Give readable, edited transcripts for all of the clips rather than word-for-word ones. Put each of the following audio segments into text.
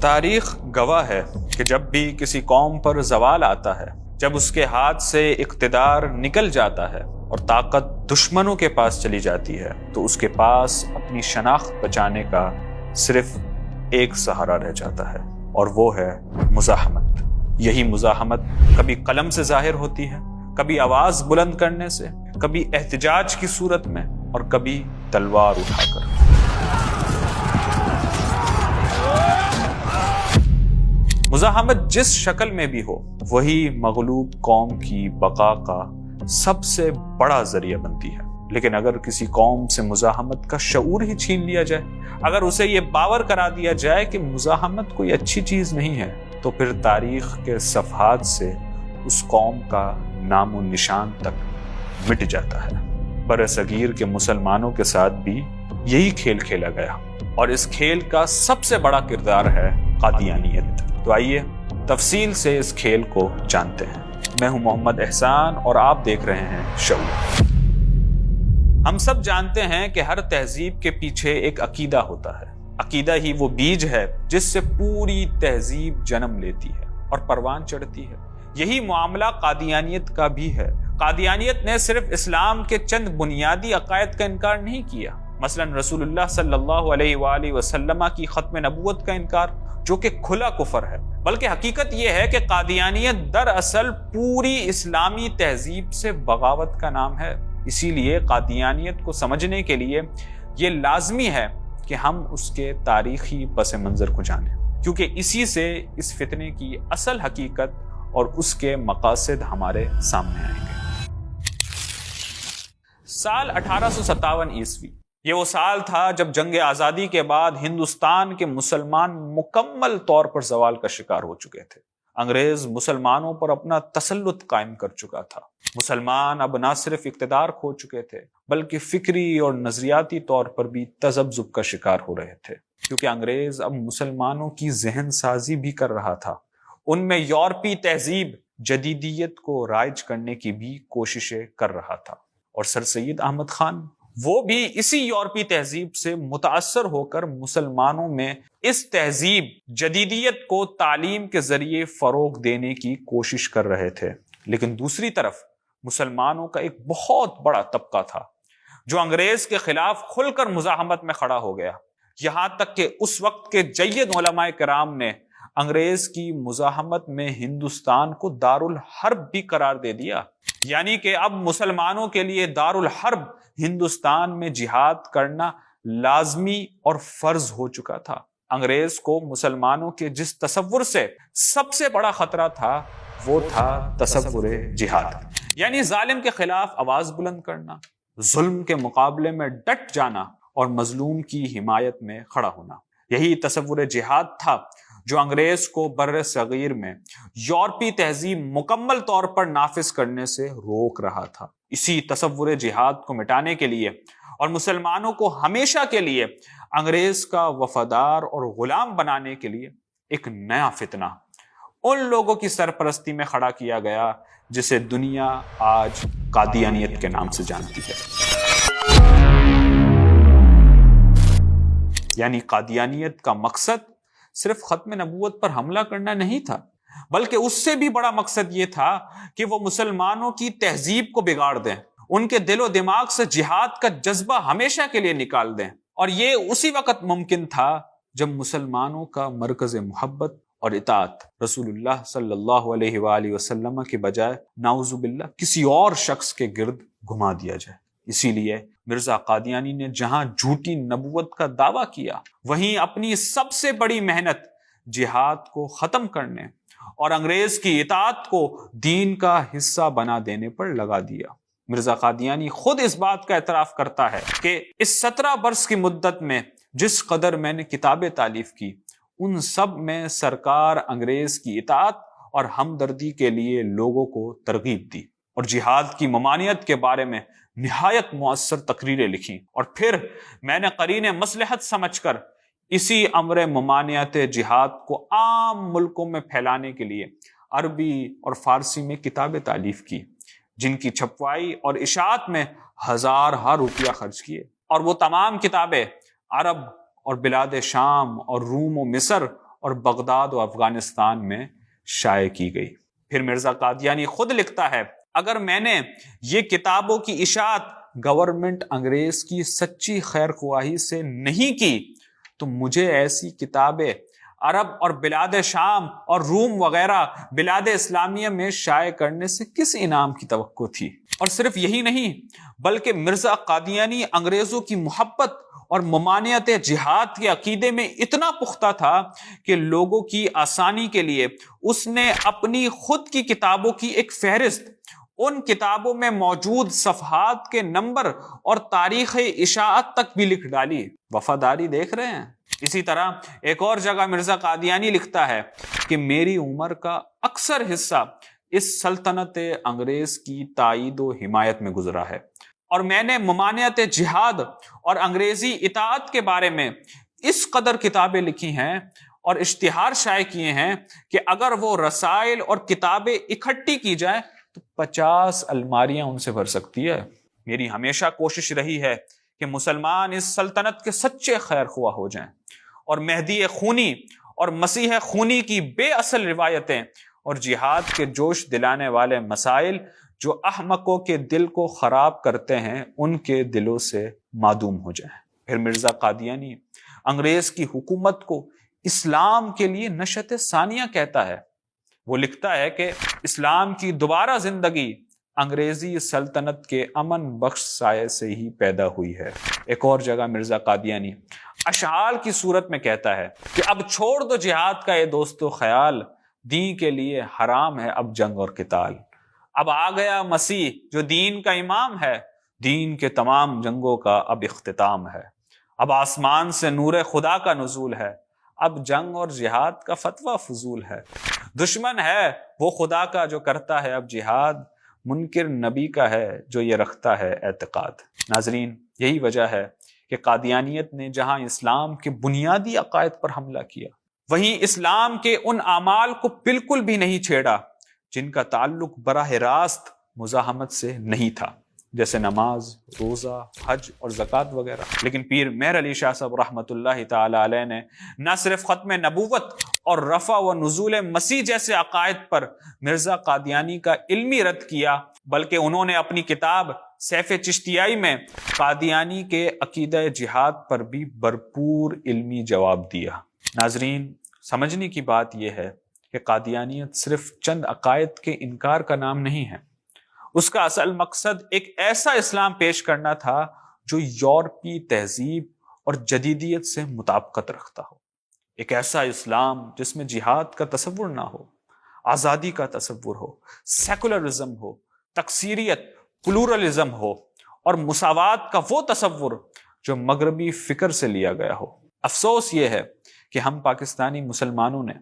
تاریخ گواہ ہے کہ جب بھی کسی قوم پر زوال آتا ہے، جب اس کے ہاتھ سے اقتدار نکل جاتا ہے اور طاقت دشمنوں کے پاس چلی جاتی ہے، تو اس کے پاس اپنی شناخت بچانے کا صرف ایک سہارا رہ جاتا ہے، اور وہ ہے مزاحمت۔ یہی مزاحمت کبھی قلم سے ظاہر ہوتی ہے، کبھی آواز بلند کرنے سے، کبھی احتجاج کی صورت میں، اور کبھی تلوار اٹھا کر۔ مزاحمت جس شکل میں بھی ہو، وہی مغلوب قوم کی بقا کا سب سے بڑا ذریعہ بنتی ہے۔ لیکن اگر کسی قوم سے مزاحمت کا شعور ہی چھین لیا جائے، اگر اسے یہ باور کرا دیا جائے کہ مزاحمت کوئی اچھی چیز نہیں ہے، تو پھر تاریخ کے صفحات سے اس قوم کا نام و نشان تک مٹ جاتا ہے۔ برصغیر کے مسلمانوں کے ساتھ بھی یہی کھیل کھیلا گیا، اور اس کھیل کا سب سے بڑا کردار ہے قادیانیت۔ تو آئیے تفصیل سے اس کھیل کو جانتے ہیں۔ میں ہوں محمد احسان اور آپ دیکھ رہے ہیں شعور۔ ہم سب جانتے ہیں کہ ہر تہذیب کے پیچھے ایک عقیدہ ہوتا ہے۔ عقیدہ ہی وہ بیج ہے جس سے پوری تہذیب جنم لیتی ہے اور پروان چڑھتی ہے۔ یہی معاملہ قادیانیت کا بھی ہے۔ قادیانیت نے صرف اسلام کے چند بنیادی عقائد کا انکار نہیں کیا، مثلا رسول اللہ صلی اللہ علیہ وآلہ وسلم کی ختم نبوت کا انکار، جو کہ کھلا کفر ہے، بلکہ حقیقت یہ ہے کہ قادیانیت دراصل پوری اسلامی تہذیب سے بغاوت کا نام ہے۔ اسی لیے قادیانیت کو سمجھنے کے لیے یہ لازمی ہے کہ ہم اس کے تاریخی پس منظر کو جانیں، کیونکہ اسی سے اس فتنے کی اصل حقیقت اور اس کے مقاصد ہمارے سامنے آئیں گے۔ سال 1857 عیسوی، یہ وہ سال تھا جب جنگ آزادی کے بعد ہندوستان کے مسلمان مکمل طور پر زوال کا شکار ہو چکے تھے۔ انگریز مسلمانوں پر اپنا تسلط قائم کر چکا تھا۔ مسلمان اب نہ صرف اقتدار کھو چکے تھے، بلکہ فکری اور نظریاتی طور پر بھی تذبذب کا شکار ہو رہے تھے، کیونکہ انگریز اب مسلمانوں کی ذہن سازی بھی کر رہا تھا۔ ان میں یورپی تہذیب جدیدیت کو رائج کرنے کی بھی کوششیں کر رہا تھا، اور سر سید احمد خان وہ بھی اسی یورپی تہذیب سے متاثر ہو کر مسلمانوں میں اس تہذیب جدیدیت کو تعلیم کے ذریعے فروغ دینے کی کوشش کر رہے تھے۔ لیکن دوسری طرف مسلمانوں کا ایک بہت بڑا طبقہ تھا جو انگریز کے خلاف کھل کر مزاحمت میں کھڑا ہو گیا، یہاں تک کہ اس وقت کے جید علماء کرام نے انگریز کی مزاحمت میں ہندوستان کو دارالحرب بھی قرار دے دیا، یعنی کہ اب مسلمانوں کے لیے دارالحرب ہندوستان میں جہاد کرنا لازمی اور فرض ہو چکا تھا۔ انگریز کو مسلمانوں کے جس تصور سے سب سے بڑا خطرہ تھا، وہ تھا تصور جہاد، یعنی ظالم کے خلاف آواز بلند کرنا، ظلم کے مقابلے میں ڈٹ جانا اور مظلوم کی حمایت میں کھڑا ہونا۔ یہی تصور جہاد تھا جو انگریز کو بر صغیر میں یورپی تہذیب مکمل طور پر نافذ کرنے سے روک رہا تھا۔ اسی تصور جہاد کو مٹانے کے لیے اور مسلمانوں کو ہمیشہ کے لیے انگریز کا وفادار اور غلام بنانے کے لیے ایک نیا فتنہ ان لوگوں کی سرپرستی میں کھڑا کیا گیا جسے دنیا آج قادیانیت کے نام سے جانتی ہے۔ یعنی قادیانیت کا مقصد صرف ختم نبوت پر حملہ کرنا نہیں تھا، بلکہ اس سے بھی بڑا مقصد یہ تھا کہ وہ مسلمانوں کی تہذیب کو بگاڑ دیں، ان کے دل و دماغ سے جہاد کا جذبہ ہمیشہ کے لیے نکال دیں۔ اور یہ اسی وقت ممکن تھا جب مسلمانوں کا مرکز محبت اور اطاعت رسول اللہ صلی اللہ علیہ وآلہ وسلم کے بجائے نعوذ باللہ کسی اور شخص کے گرد گھما دیا جائے۔ اسی لیے مرزا قادیانی نے جہاں جھوٹی نبوت کا دعویٰ کیا، وہیں اپنی سب سے بڑی محنت جہاد کو ختم کرنے اور انگریز کی اطاعت کو دین کا حصہ بنا دینے پر لگا دیا۔ مرزا قادیانی خود اس بات کا اعتراف کرتا ہے کہ اس 17 برس کی مدت میں جس قدر میں نے کتابیں تالیف کی، ان سب میں سرکار انگریز کی اطاعت اور ہمدردی کے لیے لوگوں کو ترغیب دی، اور جہاد کی ممانعت کے بارے میں نہایت مؤثر تقریریں لکھی، اور پھر میں نے قرین مصلحت سمجھ کر اسی امر ممانعت جہاد کو عام ملکوں میں پھیلانے کے لیے عربی اور فارسی میں کتابیں تالیف کی، جن کی چھپوائی اور اشاعت میں ہزارہا روپیہ خرچ کیے، اور وہ تمام کتابیں عرب اور بلاد شام اور روم و مصر اور بغداد و افغانستان میں شائع کی گئی۔ پھر مرزا قادیانی خود لکھتا ہے، اگر میں نے یہ کتابوں کی اشاعت گورنمنٹ انگریز کی سچی خیر خواہی سے نہیں کی تو مجھے ایسی کتابیں عرب اور بلاد شام اور روم وغیرہ بلاد اسلامیہ میں شائع کرنے سے کس انعام کی توقع تھی؟ اور صرف یہی نہیں بلکہ مرزا قادیانی انگریزوں کی محبت اور ممانعت جہاد کے عقیدے میں اتنا پختہ تھا کہ لوگوں کی آسانی کے لیے اس نے اپنی خود کی کتابوں کی ایک فہرست ان کتابوں میں موجود صفحات کے نمبر اور تاریخ اشاعت تک بھی لکھ ڈالی۔ وفاداری دیکھ رہے ہیں؟ اسی طرح ایک اور جگہ مرزا قادیانی لکھتا ہے کہ میری عمر کا اکثر حصہ اس سلطنت انگریز کی تائید و حمایت میں گزرا ہے، اور میں نے ممانعت جہاد اور انگریزی اطاعت کے بارے میں اس قدر کتابیں لکھی ہیں اور اشتہار شائع کیے ہیں کہ اگر وہ رسائل اور کتابیں اکٹھی کی جائے تو 50 الماریاں ان سے بھر سکتی ہے۔ میری ہمیشہ کوشش رہی ہے کہ مسلمان اس سلطنت کے سچے خیر خواہ ہو جائیں اور مہدی خونی اور مسیح خونی کی بے اصل روایتیں اور جہاد کے جوش دلانے والے مسائل جو احمقوں کے دل کو خراب کرتے ہیں ان کے دلوں سے معدوم ہو جائیں۔ پھر مرزا قادیانی انگریز کی حکومت کو اسلام کے لیے نشأت ثانیہ کہتا ہے۔ وہ لکھتا ہے کہ اسلام کی دوبارہ زندگی انگریزی سلطنت کے امن بخش سائے سے ہی پیدا ہوئی ہے۔ ایک اور جگہ مرزا قادیانی اشعال کی صورت میں کہتا ہے کہ اب چھوڑ دو جہاد کا اے دوستو خیال، دین کے لیے حرام ہے اب جنگ اور قتال۔ اب آ گیا مسیح جو دین کا امام ہے، دین کے تمام جنگوں کا اب اختتام ہے۔ اب آسمان سے نور خدا کا نزول ہے، اب جنگ اور جہاد کا فتویٰ فضول ہے۔ دشمن ہے وہ خدا کا جو کرتا ہے اب جہاد، منکر نبی کا ہے جو یہ رکھتا ہے اعتقاد۔ ناظرین، یہی وجہ ہے کہ قادیانیت نے جہاں اسلام کے بنیادی عقائد پر حملہ کیا، وہیں اسلام کے ان اعمال کو بالکل بھی نہیں چھیڑا جن کا تعلق براہ راست مزاحمت سے نہیں تھا، جیسے نماز، روزہ، حج اور زکوٰۃ وغیرہ۔ لیکن پیر مہر علی شاہ صاحب رحمۃ اللہ تعالی علیہ نے نہ صرف ختم نبوت اور رفع و نزول مسیح جیسے عقائد پر مرزا قادیانی کا علمی رد کیا، بلکہ انہوں نے اپنی کتاب سیف چشتیائی میں قادیانی کے عقیدہ جہاد پر بھی بھرپور علمی جواب دیا۔ ناظرین، سمجھنے کی بات یہ ہے کہ قادیانیت صرف چند عقائد کے انکار کا نام نہیں ہے، اس کا اصل مقصد ایک ایسا اسلام پیش کرنا تھا جو یورپی تہذیب اور جدیدیت سے مطابقت رکھتا ہو، ایک ایسا اسلام جس میں جہاد کا تصور نہ ہو، آزادی کا تصور ہو، سیکولرزم ہو، تکثیریت، پلورلزم ہو اور مساوات کا وہ تصور جو مغربی فکر سے لیا گیا ہو۔ افسوس یہ ہے کہ ہم پاکستانی مسلمانوں نے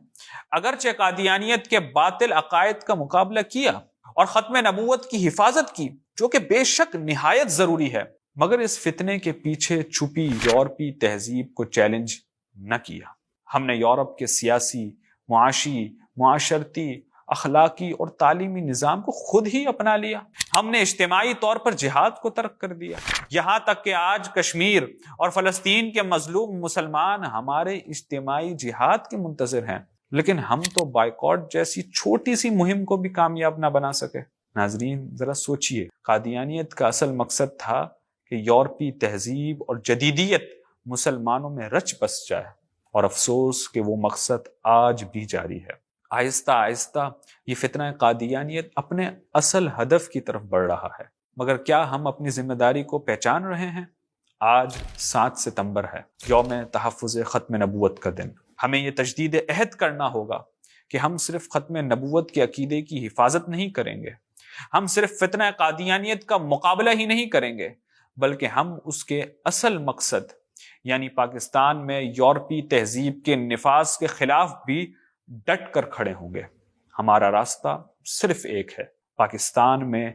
اگرچہ قادیانیت کے باطل عقائد کا مقابلہ کیا اور ختم نبوت کی حفاظت کی، جو کہ بے شک نہایت ضروری ہے، مگر اس فتنے کے پیچھے چھپی یورپی تہذیب کو چیلنج نہ کیا۔ ہم نے یورپ کے سیاسی، معاشی، معاشرتی، اخلاقی اور تعلیمی نظام کو خود ہی اپنا لیا۔ ہم نے اجتماعی طور پر جہاد کو ترک کر دیا، یہاں تک کہ آج کشمیر اور فلسطین کے مظلوم مسلمان ہمارے اجتماعی جہاد کے منتظر ہیں، لیکن ہم تو بائیکاٹ جیسی چھوٹی سی مہم کو بھی کامیاب نہ بنا سکے۔ ناظرین، ذرا سوچئے، قادیانیت کا اصل مقصد تھا کہ یورپی تہذیب اور جدیدیت مسلمانوں میں رچ بس جائے، اور افسوس کہ وہ مقصد آج بھی جاری ہے۔ آہستہ آہستہ یہ فتنہ قادیانیت اپنے اصل ہدف کی طرف بڑھ رہا ہے، مگر کیا ہم اپنی ذمہ داری کو پہچان رہے ہیں؟ آج 7 ستمبر ہے، یوم تحفظ ختم نبوت کا دن۔ ہمیں یہ تجدید عہد کرنا ہوگا کہ ہم صرف ختم نبوت کے عقیدے کی حفاظت نہیں کریں گے، ہم صرف فتنہ قادیانیت کا مقابلہ ہی نہیں کریں گے، بلکہ ہم اس کے اصل مقصد یعنی پاکستان میں یورپی تہذیب کے نفاذ کے خلاف بھی ڈٹ کر کھڑے ہوں گے۔ ہمارا راستہ صرف ایک ہے، پاکستان میں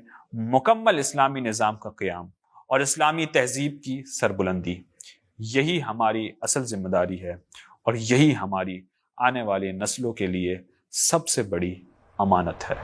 مکمل اسلامی نظام کا قیام اور اسلامی تہذیب کی سربلندی۔ یہی ہماری اصل ذمہ داری ہے اور یہی ہماری آنے والی نسلوں کے لیے سب سے بڑی امانت ہے۔